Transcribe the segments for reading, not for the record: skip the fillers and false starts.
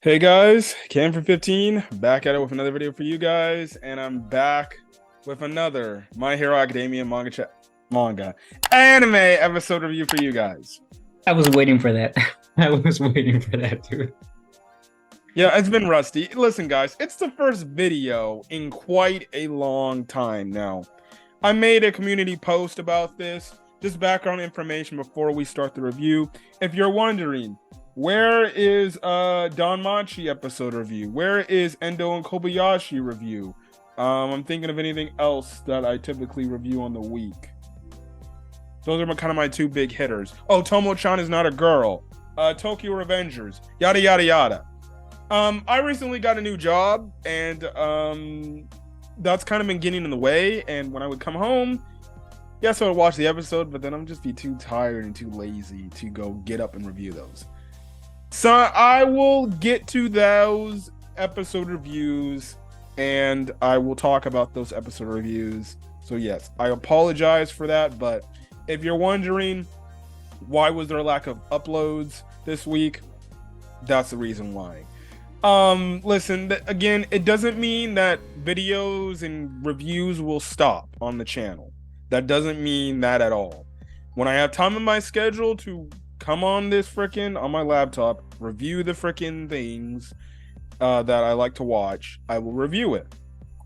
Hey guys, Cam from 15, back at it with another video for you guys, and I'm back with another My Hero Academia manga anime episode review for you guys. I was waiting for that. I was waiting for that too. Yeah, it's been rusty. Listen guys, it's the first video in quite a long time now. I made a community post about this, just background information before we start the review. If you're wondering, where is Don Machi episode review? Where is Endo and Kobayashi review? I'm thinking of anything else that I typically review on the week. Those are kind of my two big hitters. Oh, Tomo-chan is not a girl. Tokyo Revengers. Yada yada yada. I recently got a new job, and that's kind of been getting in the way. And when I would come home, yes, I would watch the episode, but then I'm just be too tired and too lazy to go get up and review those. So I will get to those episode reviews, and I will talk about those episode reviews. So yes, I apologize for that, but if you're wondering why was there a lack of uploads this week, that's the reason why. Listen, again, it doesn't mean that videos and reviews will stop on the channel. That doesn't mean that at all. When I have time in my schedule to come on my laptop, review the freaking things that I like to watch, I will review it.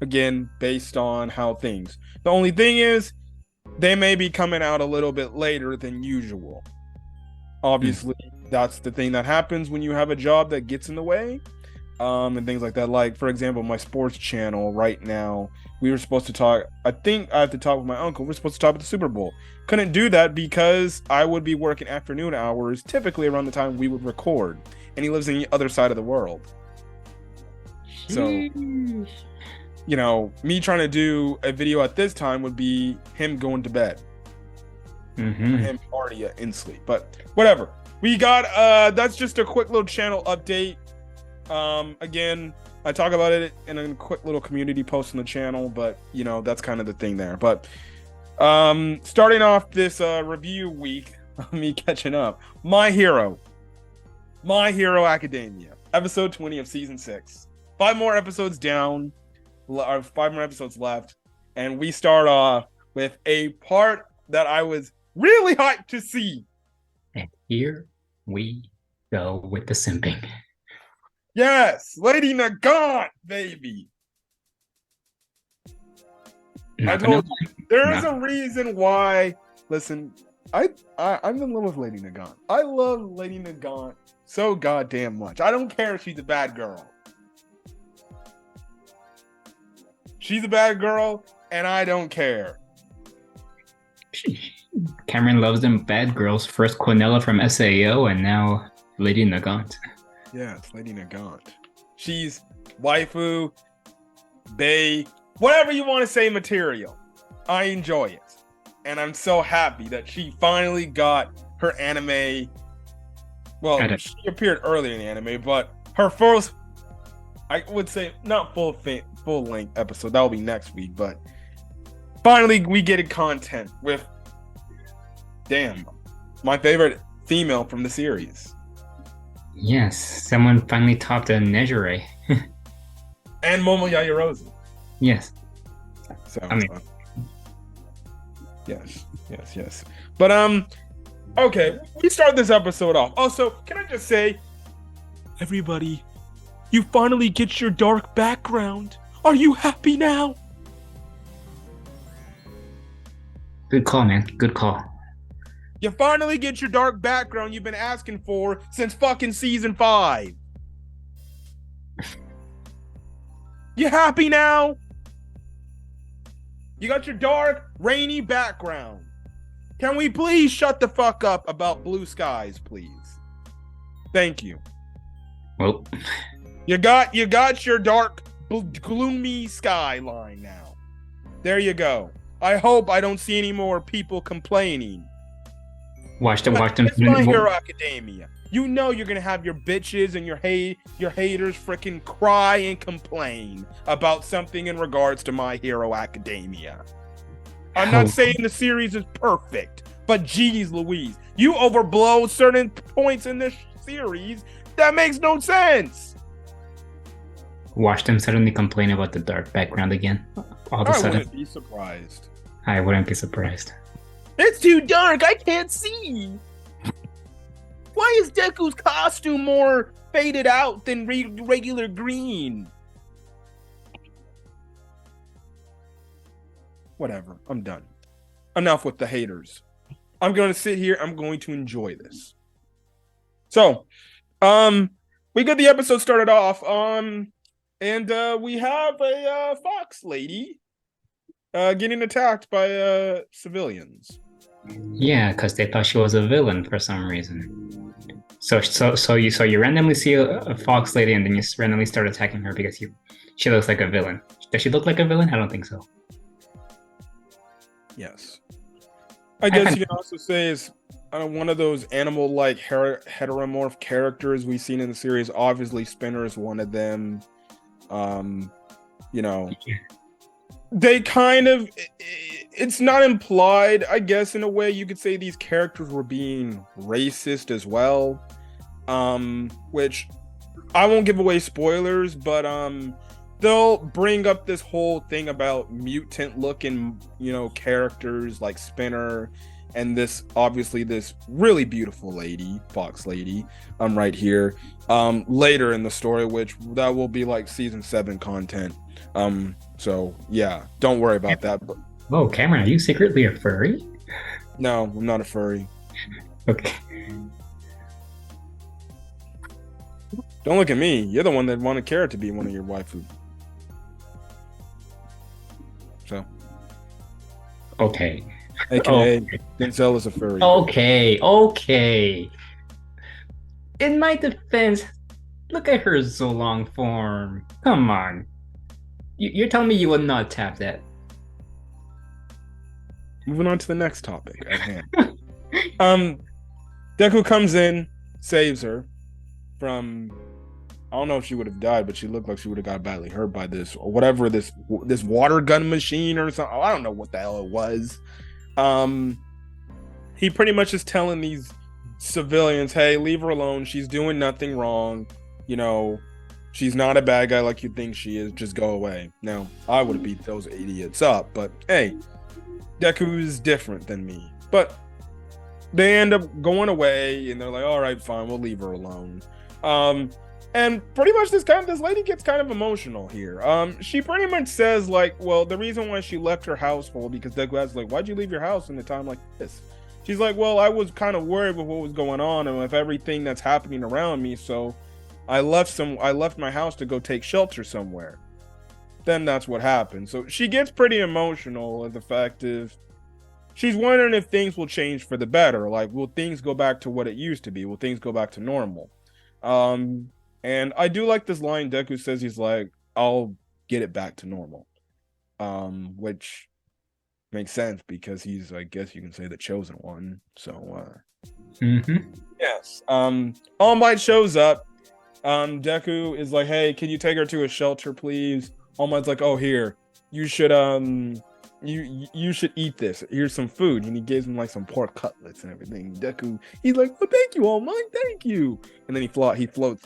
Again, based on how things. The only thing is, they may be coming out a little bit later than usual. Obviously, that's the thing that happens when you have a job that gets in the way, and things like that. Like, for example, my sports channel right now, we were supposed to talk, I think I have to talk with my uncle. We're supposed to talk about the Super Bowl. Couldn't do that because I would be working afternoon hours, typically around the time we would record. And he lives on the other side of the world. So, you know, me trying to do a video at this time would be him going to bed. Him already in sleep. But whatever. We got, that's just a quick little channel update. Again, I talk about it in a quick little community post on the channel, but you know, that's kind of the thing there. But starting off this review week, me catching up, My Hero Academia, episode 20 of season 6. 5 more episodes down, or 5 more episodes left, and we start off with a part that I was really hyped to see. And here we go with the simping. Yes, Lady Nagant, baby. I told you, there is a reason why. Listen, I'm in love with Lady Nagant. I love Lady Nagant so goddamn much. I don't care if she's a bad girl. She's a bad girl, and I don't care. Cameron loves them bad girls. First Quinella from SAO, and now Lady Nagant. Yes, Lady Nagant. She's waifu, bae, whatever you want to say material. I enjoy it. And I'm so happy that she finally got her anime. Well, she appeared earlier in the anime, but her first, I would say, not full-length episode. That will be next week, but finally we get content with, damn, my favorite female from the series. Yes, someone finally topped a Nejire. And Momo Yaoyorozu. Yes. So, yes. But, okay, we start this episode off. Also, can I just say, everybody, you finally get your dark background. Are you happy now? Good call, man. Good call. You finally get your dark background you've been asking for since fucking season 5. You happy now? You got your dark, rainy background. Can we please shut the fuck up about blue skies, please? Thank you. Well, you got your dark, gloomy skyline now. There you go. I hope I don't see any more people complaining. Watch them. It's My Hero Academia. You know you're gonna have your bitches and your haters freaking cry and complain about something in regards to My Hero Academia. I'm not saying the series is perfect, but geez Louise, you overblow certain points in this series that makes no sense. watch them suddenly complain about the dark background again. All of a I sudden, wouldn't be surprised. I wouldn't be surprised. It's too dark. I can't see. Why is Deku's costume more faded out than regular green? Whatever. I'm done. Enough with the haters. I'm going to sit here. I'm going to enjoy this. So, we got the episode started off. And we have a fox lady getting attacked by civilians. Yeah, because they thought she was a villain for some reason. So you randomly see a fox lady, and then you randomly start attacking her because she looks like a villain. Does she look like a villain? I don't think so. Yes. I guess you can also say is one of those animal-like heteromorph characters we've seen in the series. Obviously, Spinner is one of them. You know, they kind of, it's not implied, I guess, in a way you could say these characters were being racist as well. Which I won't give away spoilers, but they'll bring up this whole thing about mutant looking, characters like Spinner and this really beautiful lady, fox lady, right here, later in the story, which that will be like season 7 content. So yeah, don't worry about that. But whoa, Cameron, are you secretly a furry? no, I'm not a furry. Okay. Don't look at me. You're the one that wanted Carrot to be one of your waifu. So. Okay. AKA, Denzel is a furry. Okay. In my defense, look at her Zolong form. Come on. You're telling me you would not tap that? Moving on to the next topic at hand. Deku comes in, saves her from, I don't know if she would have died, but she looked like she would have got badly hurt by this or whatever, this water gun machine or something. I don't know what the hell it was. He pretty much is telling these civilians, hey, leave her alone. She's doing nothing wrong. She's not a bad guy like you think she is. Just go away. Now, I would have beat those idiots up, but hey, Deku's different than me. But they end up going away, and they're like, all right, fine, we'll leave her alone. And pretty much this lady gets kind of emotional here. She pretty much says, like, well, the reason why she left her household, because Deku asks, like, why'd you leave your house in a time like this? She's like, well, I was kind of worried with what was going on and with everything that's happening around me, so I left my house to go take shelter somewhere. Then that's what happened. So she gets pretty emotional at the fact of she's wondering if things will change for the better. Like, will things go back to what it used to be? Will things go back to normal? And I do like this line Deku says, he's like, I'll get it back to normal. Which makes sense because he's, I guess you can say, the chosen one. So yes. All Might shows up. Deku is like, hey, can you take her to a shelter, please? All Might's like, oh, here, you should you should eat this. Here's some food. And he gives him like some pork cutlets and everything. Deku, he's like, oh, thank you, All Might, thank you. And then he floats,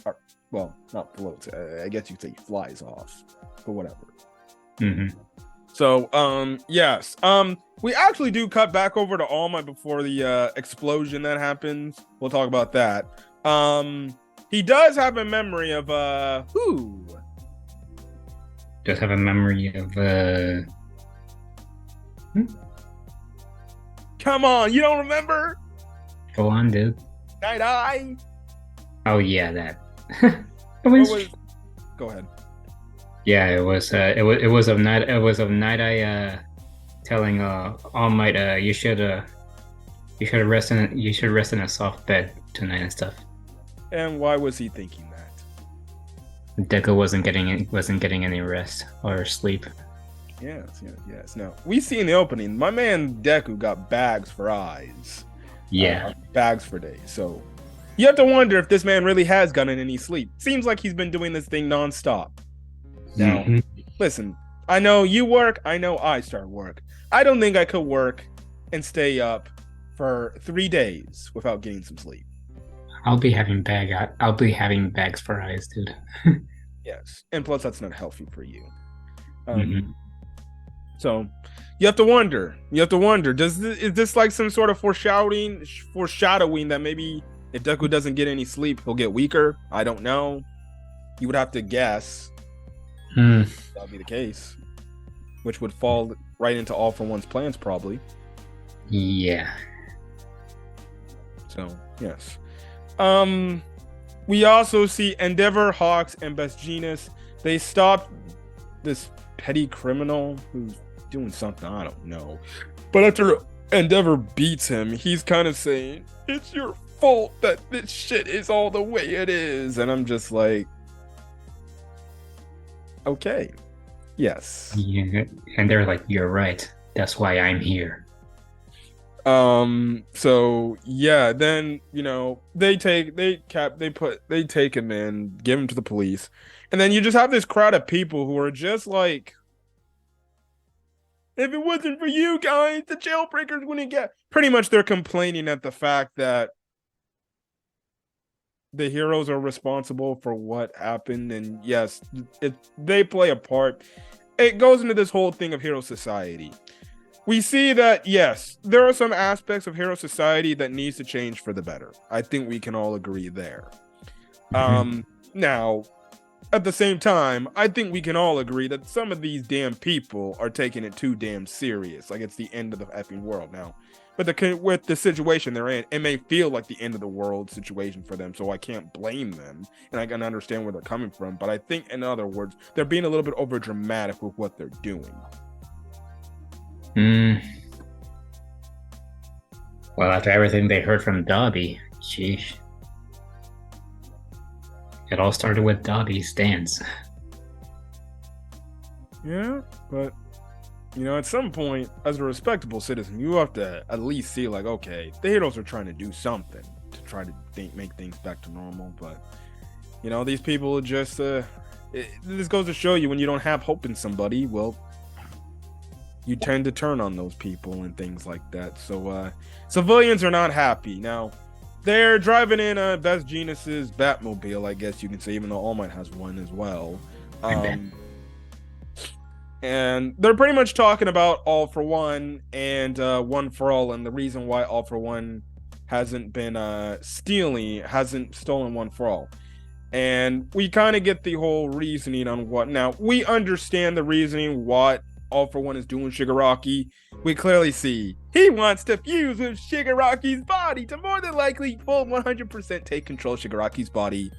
well, not floats, I guess you could say he flies off, but whatever. So yes, we actually do cut back over to All Might before the explosion that happens. We'll talk about that. He does have a memory of who? Does have a memory of Come on, you don't remember? Go on, dude. Night Eye. Oh yeah, that. Go ahead. Yeah, it was of Night Eye telling All Might you should rest in a soft bed tonight and stuff. And why was he thinking that? Deku wasn't getting any rest or sleep. Yes. Now, we see in the opening, my man Deku got bags for eyes. Yeah. Bags for days. So you have to wonder if this man really has gotten any sleep. Seems like he's been doing this thing nonstop. Now, listen, I know you work. I know I start work. I don't think I could work and stay up for 3 days without getting some sleep. I'll be having bags for eyes, dude. Yes, and plus that's not healthy for you. Mhm. So you have to wonder. Is this like some sort of foreshadowing that maybe if Deku doesn't get any sleep, he'll get weaker? I don't know. You would have to guess Hmm. that'll be the case, which would fall right into All for One's plans, probably. Yeah. So yes. We also see Endeavor, Hawks, and Best Genius. They stopped this petty criminal who's doing something I don't know. But after Endeavor beats him, he's kind of saying, "It's your fault that this shit is all the way it is." And I'm just like, okay, yes. Yeah. And they're like, "You're right. That's why I'm here." So yeah, then they take him in, give him to the police, and then you just have this crowd of people who are just like, if it wasn't for you guys, the jailbreakers wouldn't get. Pretty much, they're complaining at the fact that the heroes are responsible for what happened, and yes, they play a part. It goes into this whole thing of hero society. We see that, yes, there are some aspects of hero society that needs to change for the better. I think we can all agree there. Now, at the same time, I think we can all agree that some of these damn people are taking it too damn serious. Like it's the end of the effing world now. But with the situation they're in, it may feel like the end of the world situation for them. So I can't blame them. And I can understand where they're coming from. But I think, in other words, they're being a little bit over dramatic with what they're doing. Well, after everything they heard from Dobby, sheesh. It all started with Dobby's dance. Yeah, but at some point, as a respectable citizen, you have to at least see like, okay, the heroes are trying to do something to try to make things back to normal. But these people are just this goes to show you when you don't have hope in somebody, well, you tend to turn on those people and things like that. So civilians are not happy. Now, they're driving in Best Genius's Batmobile, I guess you can say, even though All Might has one as well. And they're pretty much talking about All for One and One for All, and the reason why All for One hasn't stolen One for All. And we kind of get the whole reasoning on what. Now, we understand the reasoning what All for One is doing Shigaraki. We clearly see he wants to fuse with Shigaraki's body to more than likely full 100% take control of Shigaraki's body,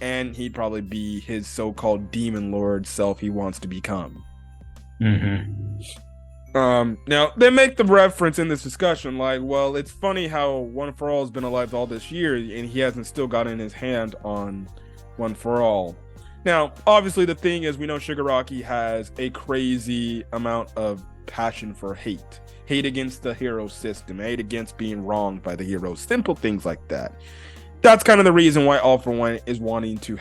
and he'd probably be his so-called demon lord self he wants to become. Now they make the reference in this discussion like, well, it's funny how One for All has been alive all this year and he hasn't still gotten his hand on One for All. Now, obviously, the thing is, we know Shigaraki has a crazy amount of passion for hate against the hero system, hate against being wronged by the heroes, simple things like that. That's kind of the reason why All for One is wanting to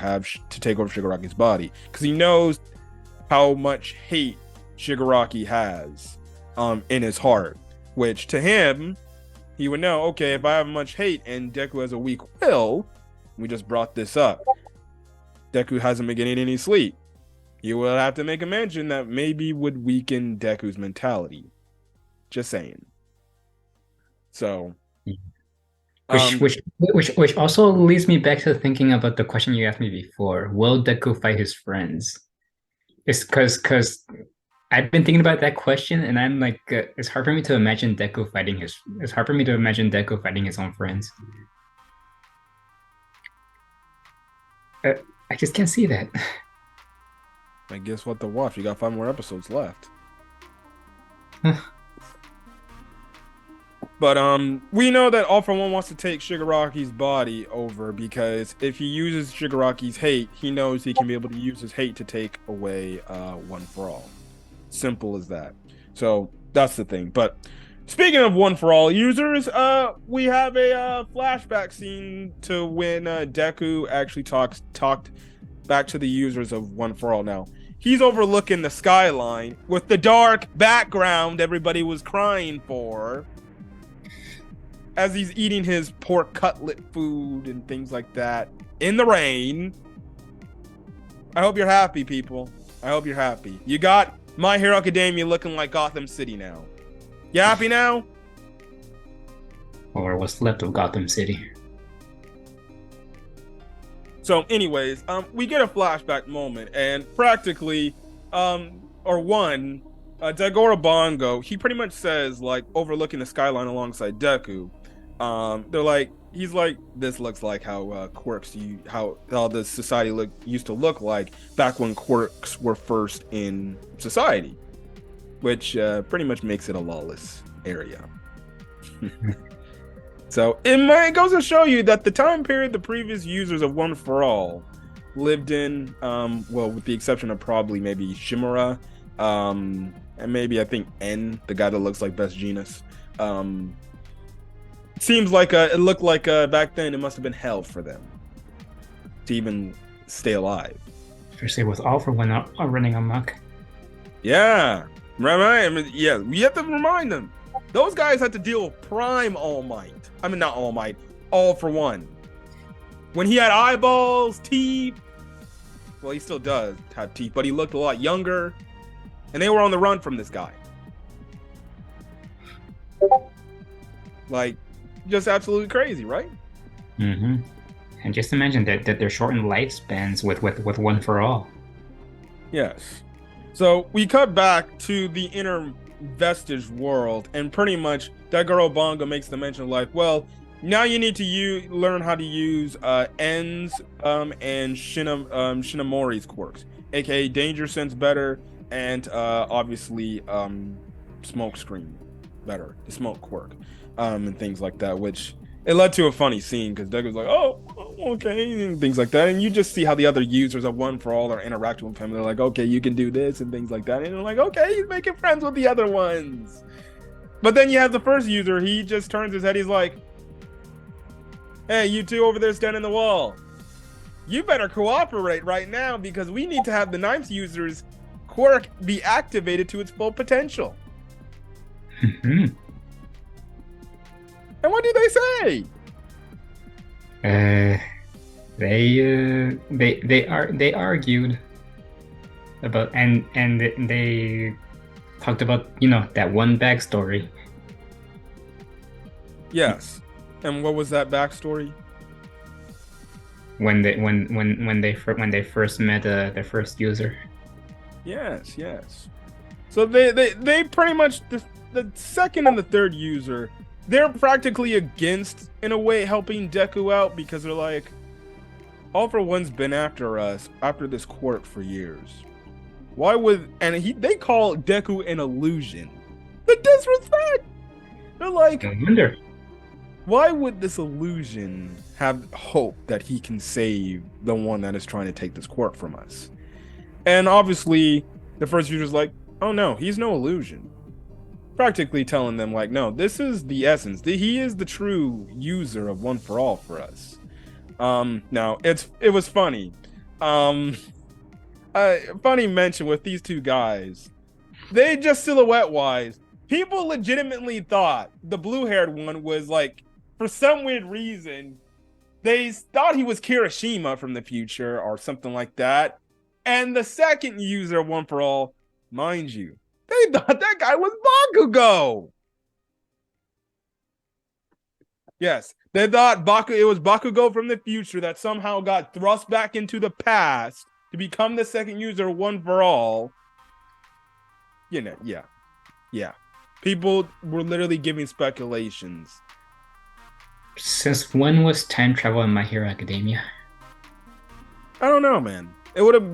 take over Shigaraki's body, because he knows how much hate Shigaraki has in his heart, which to him, he would know, okay, if I have much hate and Deku has a weak will, we just brought this up, Deku hasn't been getting any sleep. You will have to make a mention that maybe would weaken Deku's mentality. Just saying. So, which also leads me back to thinking about the question you asked me before. Will Deku fight his friends? It's because I've been thinking about that question, and I'm like, it's hard for me to imagine Deku fighting his. It's hard for me to imagine Deku fighting his own friends. I just can't see that. I guess what to watch. You got 5 more episodes left. But we know that All for One wants to take Shigaraki's body over because if he uses Shigaraki's hate, he knows he can be able to use his hate to take away One for All. Simple as that. So that's the thing. But speaking of One for All users, we have a flashback scene to when Deku actually talked back to the users of One for All. Now, he's overlooking the skyline with the dark background everybody was crying for as he's eating his pork cutlet food and things like that in the rain. I hope you're happy, people. I hope you're happy. You got My Hero Academia looking like Gotham City now. You happy now? Or what's left of Gotham City. So, anyways, we get a flashback moment, and practically, Dagora Bongo, he pretty much says, like, overlooking the skyline alongside Deku, he's like, this looks like how quirks, how the society used to look like back when quirks were first in society, which pretty much makes it a lawless area. So it goes to show you that the time period the previous users of One for All lived in, well, with the exception of probably maybe Shimura, and maybe I think N, the guy that looks like Best Genus. Seems like it looked like back then it must have been hell for them to even stay alive. Especially with All for One running amok. Yeah, right. I mean, yeah, we have to remind them. Those guys had to deal with Prime All Might. I mean, not All Might, All for One. When he had eyeballs, teeth. Well, he still does have teeth, but he looked a lot younger. And they were on the run from this guy. Like, just absolutely crazy, right? Mm-hmm. And just imagine that they're shortened lifespans with One for All. Yes. So we cut back to the inner vestige world, and pretty much that girl Bongo makes the mention like, well, now you need to learn how to use En's and Shinamori's quirks, aka Danger Sense better, and obviously Smoke Screen better, the smoke quirk, and things like that, which it led to a funny scene because Deku was like, oh, okay, and things like that. And you just see how the other users of One for All are interacting with him. They're like, okay, you can do this and things like that. And they're like, okay, he's making friends with the other ones. But then you have the first user. He just turns his head. He's like, hey, you two over there standing in the wall. You better cooperate right now because we need to have the ninth user's quirk be activated to its full potential. And what do they say? They argued about and they talked about, you know, that one backstory. Yes. And what was that backstory? When they first met their first user. Yes. So they pretty much the second and the third user, they're practically against, in a way, helping Deku out because they're like, All for One's been after us, after this quirk for years. Why would, and they call Deku an illusion. The disrespect! They're like, I wonder. Why would this illusion have hope that he can save the one that is trying to take this quirk from us? And obviously, the first user's like, oh no, he's no illusion. Practically telling them like, no, this is the essence. He is the true user of One for All for us. Now it was funny. Funny mention with these two guys. They just silhouette wise, people legitimately thought the blue-haired one was like, for some weird reason, they thought he was Kirishima from the future or something like that. And the second user of One for All, mind you, they thought that guy was Bakugo. Yes, they thought it was Bakugo from the future that somehow got thrust back into the past to become the second user of One for All. You know, yeah. People were literally giving speculations. Since when was time travel in My Hero Academia? I don't know, man. It would have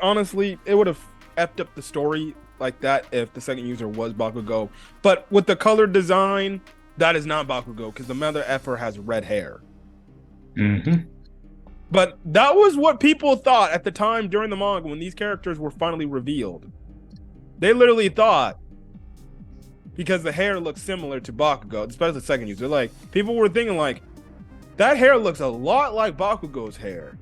honestly, it would have effed up the story like that if the second user was Bakugo. But with the color design, that is not Bakugo because the mother effer has red hair. Mm-hmm. But that was what people thought at the time during the manga when these characters were finally revealed. They literally thought, because the hair looks similar to Bakugo, especially the second user, like, people were thinking like, that hair looks a lot like Bakugo's hair.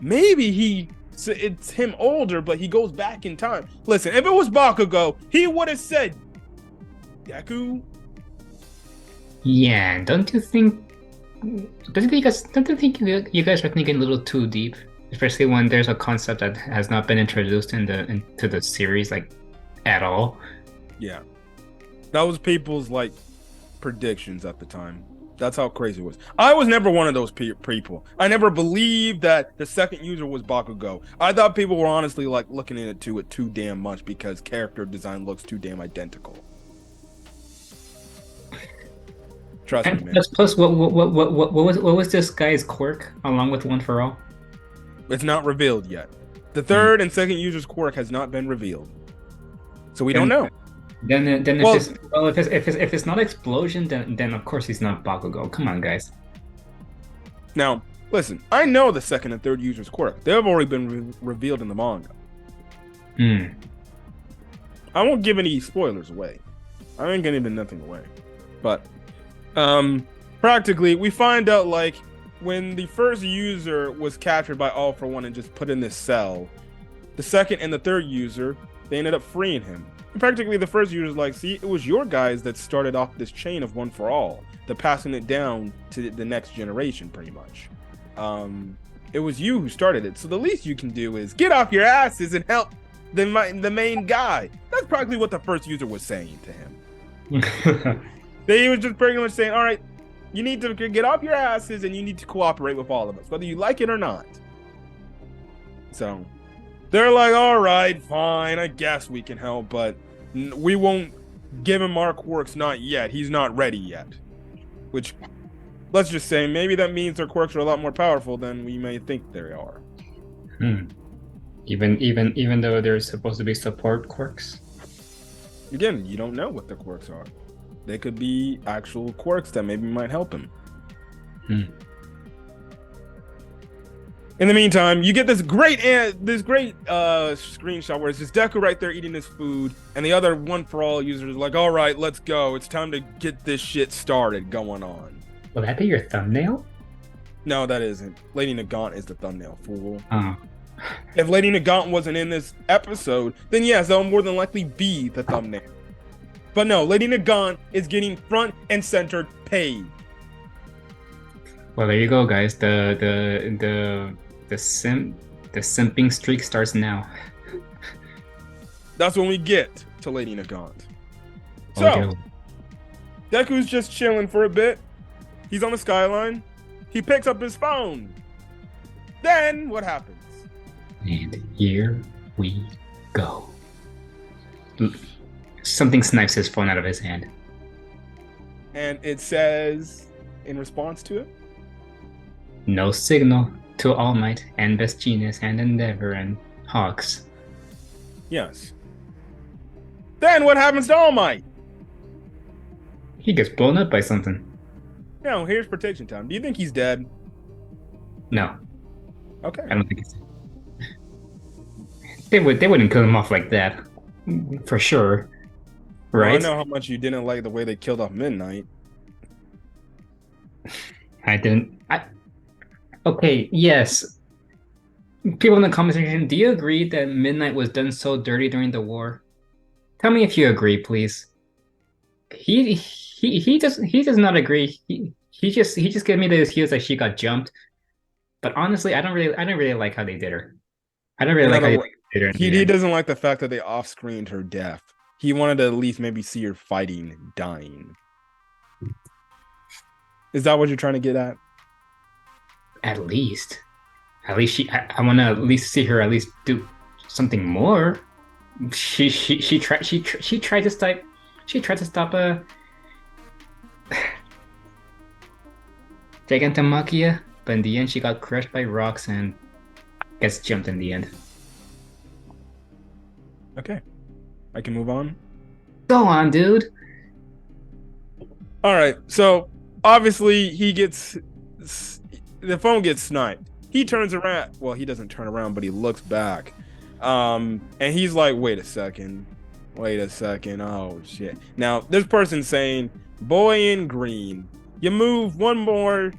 Maybe it's him older, but he goes back in time. Listen, if it was Bakugo, he would have said, Deku? Yeah, don't you think you guys are thinking a little too deep? especially when there's a concept that has not been introduced into the series like at all. Yeah, that was people's like predictions at the time. That's how crazy it was. I was never one of those people. I never believed that the second user was Bakugo. I thought people were honestly like looking into it too damn much because character design looks too damn identical. Trust me, And man. plus, what was this guy's quirk along with One for All? It's not revealed yet. The third and second user's quirk has not been revealed, so we don't know. Then if Well- if it's not explosion, then of course he's not Bakugo. Come on, guys. Now, listen. I know the second and third user's quirk. They have already been revealed in the manga. Hmm. I won't give any spoilers away. I ain't gonna give nothing away. But practically we find out like when the first user was captured by All For One and just put in this cell, the second and the third user, they ended up freeing him. And practically the first user's like, see, it was your guys that started off this chain of One For All, the passing it down to the next generation pretty much. It was you who started it. So the least you can do is get off your asses and help the main guy. That's practically what the first user was saying to him. They was just pretty much saying, all right, you need to get off your asses and you need to cooperate with all of us, whether you like it or not. So they're like, all right, fine, I guess we can help, but we won't give him our quirks, not yet. He's not ready yet. Which, let's just say, maybe that means their quirks are a lot more powerful than we may think they are. Even though they're supposed to be support quirks. Again, you don't know what the quirks are. They could be actual quirks that maybe might help him. In the meantime, you get this great screenshot where it's just Deku right there eating his food, and the other One For All users are like, all right, let's go. It's time to get this shit started going on. Will that be your thumbnail? No, that isn't. Lady Nagant is the thumbnail, fool. Oh. If Lady Nagant wasn't in this episode, then yes, that will more than likely be the thumbnail. But no, Lady Nagant is getting front and center paid. Well, there you go, guys. The simping streak starts now. That's when we get to Lady Nagant. So, Okay. Deku's just chilling for a bit. He's on the skyline. He picks up his phone. Then, what happens? And here we go. Something snipes his phone out of his hand. And it says, in response to it, No signal to All Might and Best Genius and Endeavor and Hawks. yes. Then what happens to All Might? He gets blown up by something. Now, here's protection time. Do you think he's dead? No, Okay. I don't think it's. They wouldn't kill him off like that, for sure. Well, Right? I know how much you didn't like the way they killed off Midnight. I didn't. Okay, yes. People in the comment section, do you agree that Midnight was done so dirty during the war? Tell me if you agree, please. He does not agree. He just gave me the excuse that she got jumped. But honestly, I don't really like how they did her. I don't really like how they did her. in the He end. doesn't like the fact that they off-screened her death. He wanted to at least maybe see her fighting, dying. Is that what you're trying to get at? At least she. I want to at least see her at least do something more. She tried to stop a Gigantomachia, but in the end she got crushed by rocks and gets jumped in the end. Okay. I can move on. Go on, dude. All right. So, obviously, the phone gets sniped. He turns around. Well, he doesn't turn around, but he looks back. And he's like, wait a second. Oh, shit. Now, this person's saying, boy in green, you move one more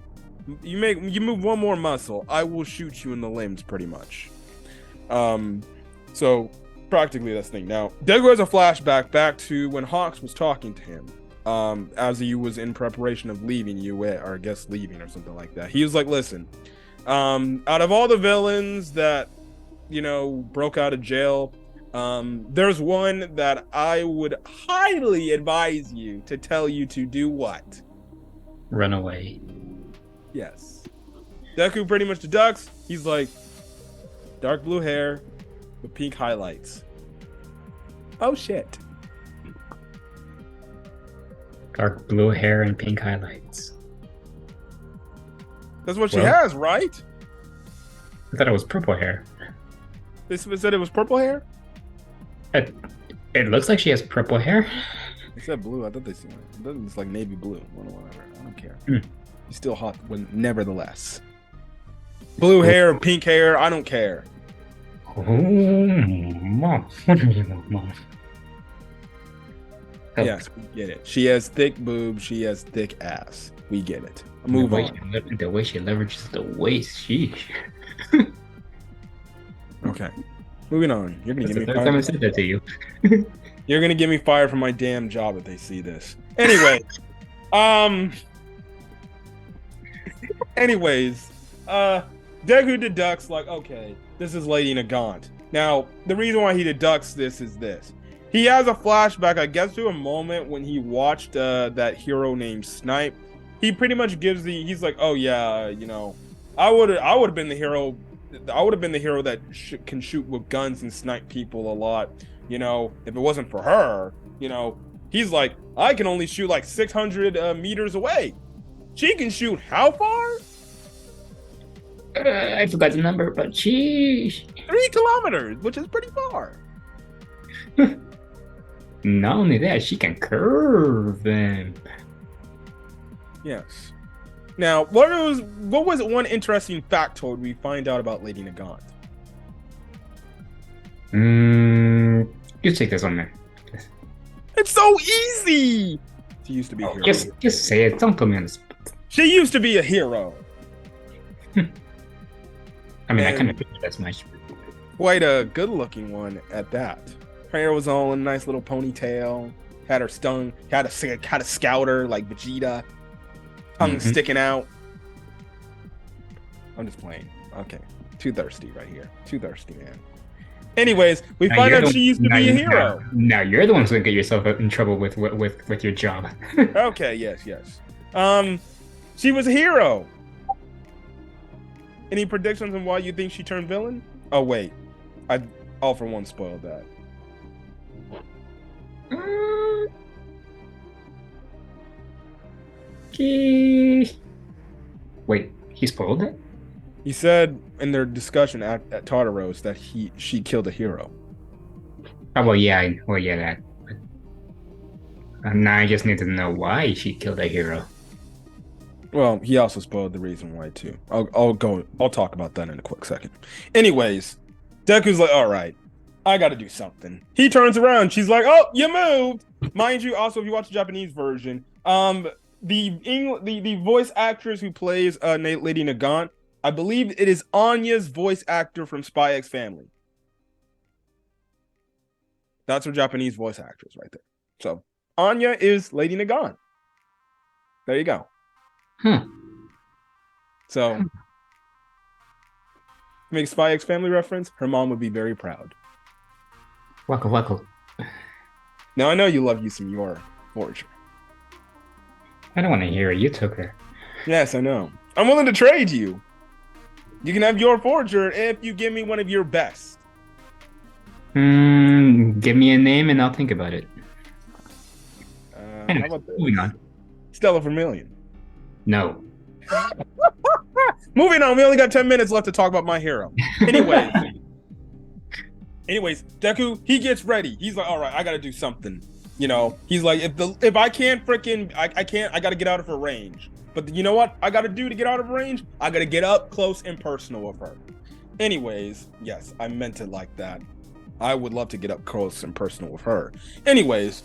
muscle, I will shoot you in the limbs, pretty much. So practically that's the thing. Now, Deku has a flashback back to when Hawks was talking to him, as he was in preparation of leaving or I guess leaving or something like that. He was like, listen, Out of all the villains that broke out of jail, there's one that I would highly advise you to tell you to do what? Run away. Yes. Deku pretty much deducts. He's like, dark blue hair with pink highlights. Oh shit. Dark blue hair and pink highlights. That's what she has, right? I thought it was purple hair. They said it was purple hair? It looks like she has purple hair. They said blue. I thought they said it. It's like navy blue. Whatever. I don't care. Mm. She's still hot, nevertheless. Blue hair, pink hair. I don't care. Oh, mom. What do you want, mom? Oh. Yes, we get it. She has thick boobs. She has thick ass. We get it. Move on. The way she leverages the waist, sheesh. Okay. Moving on. You're gonna That's give me the fire. first time I said that to you. You're gonna give me fire for my damn job if they see this. Anyway, Deku deducts like, okay, this is Lady Nagant. Now, the reason why he deducts this is this. He has a flashback, I guess, to a moment when he watched that hero named Snipe. He pretty much gives he's like, oh yeah, I would have been the hero. I would have been the hero that can shoot with guns and snipe people a lot. If it wasn't for her, he's like, I can only shoot like 600 meters away. She can shoot how far? I forgot the number, but sheesh. 3 kilometers, which is pretty far. Not only that, she can curve them. Yes. Now, what was one interesting factoid we find out about Lady Nagant? You take this one, man. It's so easy. She used to be a hero. Just say it. Don't put me on the spot. She used to be a hero. I mean, I couldn't figure as much. Quite a good-looking one at that. Her hair was all in a nice little ponytail. Had her stung. Had a scouter like Vegeta. Tongue sticking out. I'm just playing. Okay. Too thirsty right here. Too thirsty, man. Anyways, we find out she used to be a hero. Now you're the ones who get yourself in trouble with your job. Okay, yes. She was a hero. Any predictions on why you think she turned villain? Oh wait, I all for one spoiled that. Wait, he spoiled it? He said in their discussion at Tartaros that she killed a hero. Oh well, yeah, that. Now I just need to know why she killed a hero. Well, he also spoiled the reason why too. I'll talk about that in a quick second. Anyways, Deku's like, all right, I got to do something. He turns around. She's like, oh, you moved. Mind you, also if you watch the Japanese version, the voice actress who plays Lady Nagant, I believe it is Anya's voice actor from Spy X Family. That's her Japanese voice actress right there. So Anya is Lady Nagant. There you go. So, make Spy X Family reference. Her mom would be very proud. Wacko. Now I know you love you some your forger. I don't want to hear it. You took her. Yes, I know. I'm willing to trade you. You can have your forger if you give me one of your best. Give me a name and I'll think about it. Anyways, how about this? moving on. Stella Vermilion. No. Moving on. We only got 10 minutes left to talk about my hero. Anyways, Deku, he gets ready. He's like, all right, I got to do something. He's like, if I can't freaking, I got to get out of her range. But you know what I got to do to get out of range? I got to get up close and personal with her. Anyways, yes, I meant it like that. I would love to get up close and personal with her. Anyways,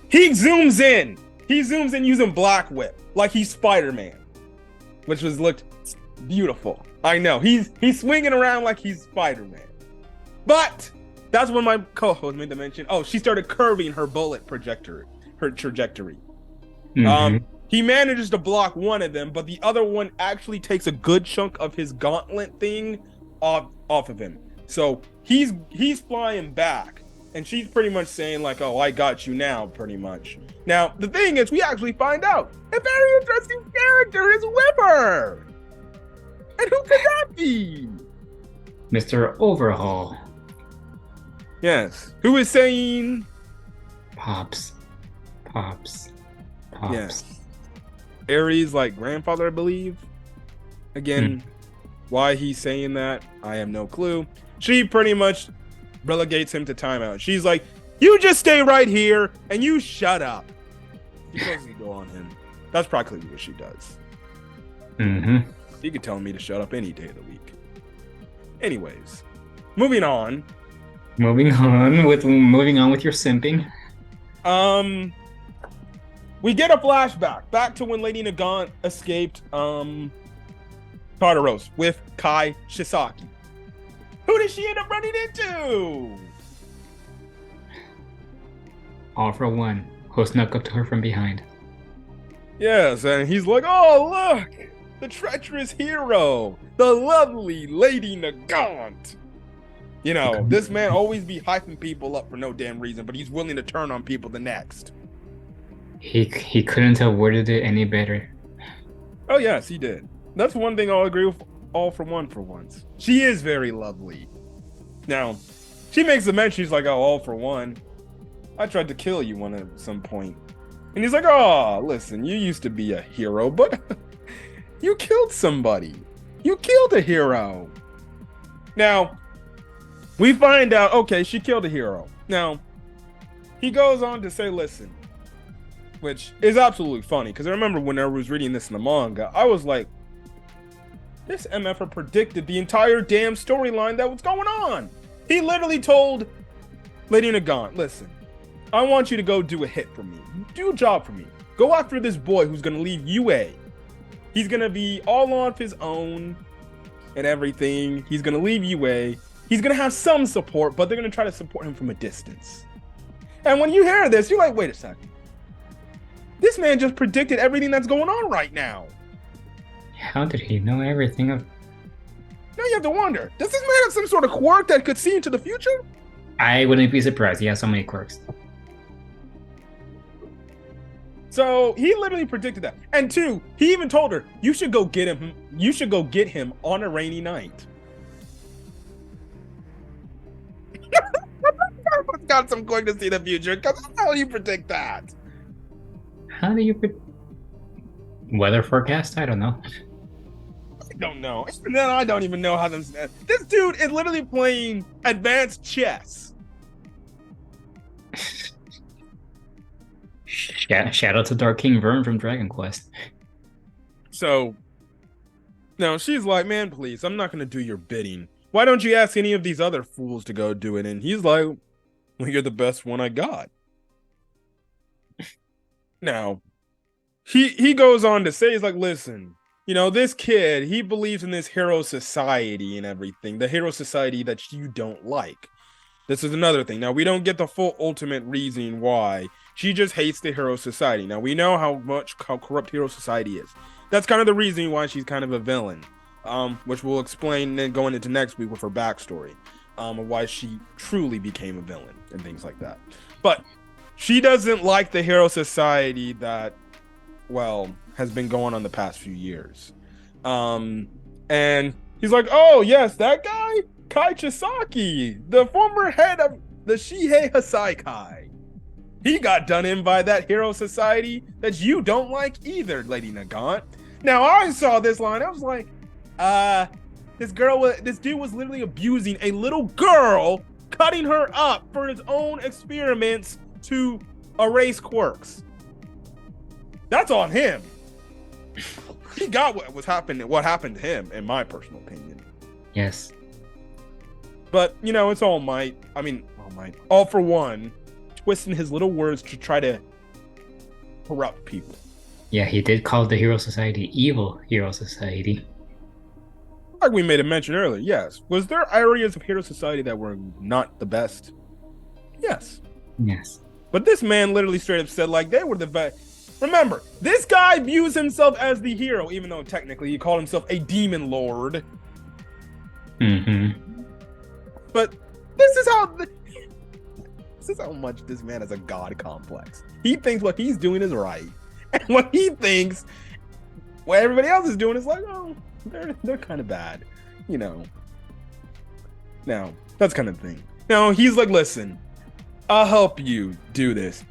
he zooms in. He zooms in using Black Whip like he's Spider-Man, which looked beautiful. I know he's swinging around like he's Spider-Man, but that's when my co-host made the mention. Oh, she started curving her bullet trajectory. He manages to block one of them, but the other one actually takes a good chunk of his gauntlet thing off of him. So he's flying back, and she's pretty much saying like, "Oh, I got you now," pretty much. Now the thing is, we actually find out a very interesting character is with her, and who could that be? Mr. Overhaul. Yes, who is saying Pops. yes, Ares' like grandfather, I believe. Again, why he's saying that, I have no clue. She pretty much relegates him to timeout. She's like, "You just stay right here and you shut up." She closes the door on him. That's practically what she does. Mm-hmm. She could tell me to shut up any day of the week. Anyways, moving on. Moving on with your simping. We get a flashback back to when Lady Nagant escaped Tartaros with Kai Shisaki. Who did she end up running into? All for One, who snuck up to her from behind. Yes, and he's like, "Oh, look! The treacherous hero! The lovely Lady Nagant!" You know, this man always be hyping people up for no damn reason, but he's willing to turn on people the next. He couldn't have worded it any better. Oh, yes, he did. That's one thing I'll agree with All for One for once. She is very lovely. Now, she makes a mention, she's like, "Oh, All for One, I tried to kill you at some point." And he's like, "Oh, listen, you used to be a hero, but you killed somebody. You killed a hero." Now, we find out, okay, she killed a hero. Now, he goes on to say, listen, which is absolutely funny, because I remember when I was reading this in the manga, I was like, this MFer predicted the entire damn storyline that was going on. He literally told Lady Nagant, "Listen, I want you to go do a hit for me. Do a job for me. Go after this boy who's going to leave UA. He's going to be all on his own and everything. He's going to leave UA. He's going to have some support, but they're going to try to support him from a distance." And when you hear this, you're like, wait a second. This man just predicted everything that's going on right now. How did he know everything of... Now you have to wonder, does this man have some sort of quirk that could see into the future? I wouldn't be surprised. He has so many quirks. So he literally predicted that. And two, he even told her, you should go get him. You should go get him on a rainy night. Got some quirk to see the future. Because how do you predict that? How do you weather forecast? I don't know. I don't know. No, I don't even know how them. This dude is literally playing advanced chess. Shout out to Dark King Vern from Dragon Quest. So, no, she's like, "Man, please, I'm not gonna do your bidding. Why don't you ask any of these other fools to go do it?" And he's like, "Well, you're the best one I got." Now, he goes on to say, he's like, "Listen, you know, this kid, he believes in this hero society and everything, the hero society that you don't like. This is another thing. Now, we don't get the full ultimate reasoning why. She just hates the hero society. Now, we know how corrupt hero society is. That's kind of the reason why she's kind of a villain, which we'll explain then going into next week with her backstory, of why she truly became a villain and things like that. But she doesn't like the hero society that, well, has been going on the past few years. And he's like, "Oh, yes, that guy? Kai Chisaki, the former head of the Shihei Hasaikai. He got done in by that hero society that you don't like either, Lady Nagant." Now, I saw this line. I was like, this dude was literally abusing a little girl, cutting her up for his own experiments to erase quirks. That's on him. He got what happened to him, in my personal opinion. Yes. But, you know, it's All for One, twisting his little words to try to corrupt people. Yeah, he did call the Hero Society evil Hero Society. Like we made a mention earlier, yes. Was there areas of Hero Society that were not the best? Yes. Yes. But this man literally straight up said, like, they were the best. Remember, this guy views himself as the hero, even though technically he called himself a demon lord. But this is how much this man has a god complex. He thinks what he's doing is right, and what he thinks what everybody else is doing is like, oh, they're kind of bad, you know. Now that's kind of thing. Now he's like, listen, I'll help you do this.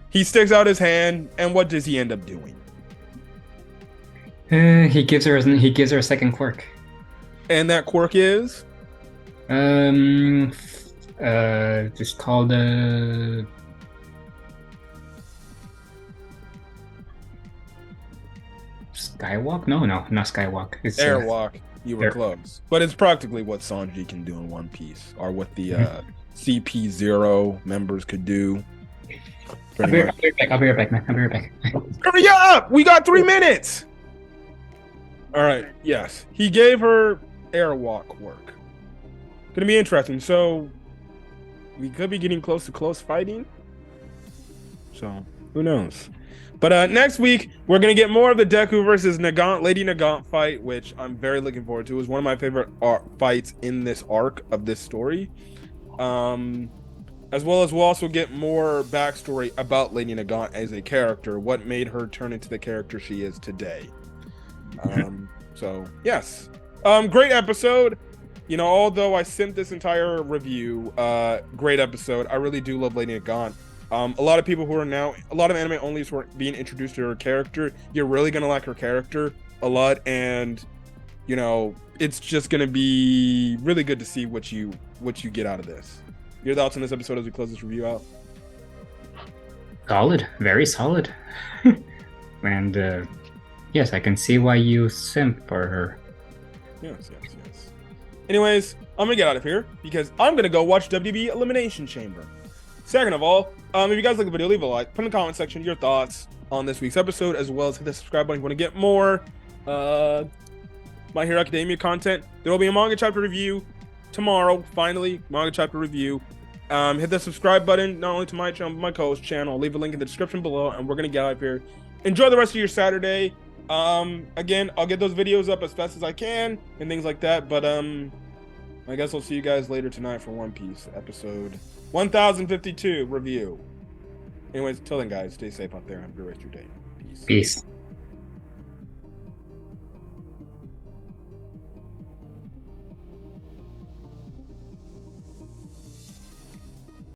He sticks out his hand, and what does he end up doing? He gives her a second quirk. And that quirk is just called Skywalk? No, not Skywalk. It's Airwalk. You were close, but it's practically what Sanji can do in One Piece, or what the CP0 members could do. I'll be right back, man. I'll be right back. Hurry up! We got 3 minutes. All right. Yes, he gave her Airwalk work. Gonna be interesting. So we could be getting close to close fighting. So who knows? But next week we're gonna get more of the Deku versus Nagant, Lady Nagant fight, which I'm very looking forward to. It was one of my favorite fights in this arc of this story. As well as we'll also get more backstory about Lady Nagant as a character, what made her turn into the character she is today. So yes, great episode. You know, although I simped this entire review, great episode. I really do love Lady Nagant. A lot of people who are now, a lot of anime onlys who are being introduced to her character, you're really gonna like her character a lot, and you know, it's just gonna be really good to see what you get out of this. Your thoughts on this episode as we close this review out? Solid, very solid. And yes, I can see why you simp for her. Yes. Anyways, I'm gonna get out of here because I'm gonna go watch WB Elimination Chamber. Second of all, if you guys like the video, leave a like, put in the comment section your thoughts on this week's episode, as well as hit the subscribe button if you want to get more My Hero Academia content. There will be a manga chapter review tomorrow, finally, manga chapter review. Hit the subscribe button, not only to my channel, but my co-host channel. I'll leave a link in the description below, and we're gonna get out of here. Enjoy the rest of your Saturday. Again, I'll get those videos up as fast as I can and things like that, but I guess I'll see you guys later tonight for One Piece episode 1052 review. Anyways, till then, guys, stay safe out there and have a good rest of your day. Peace.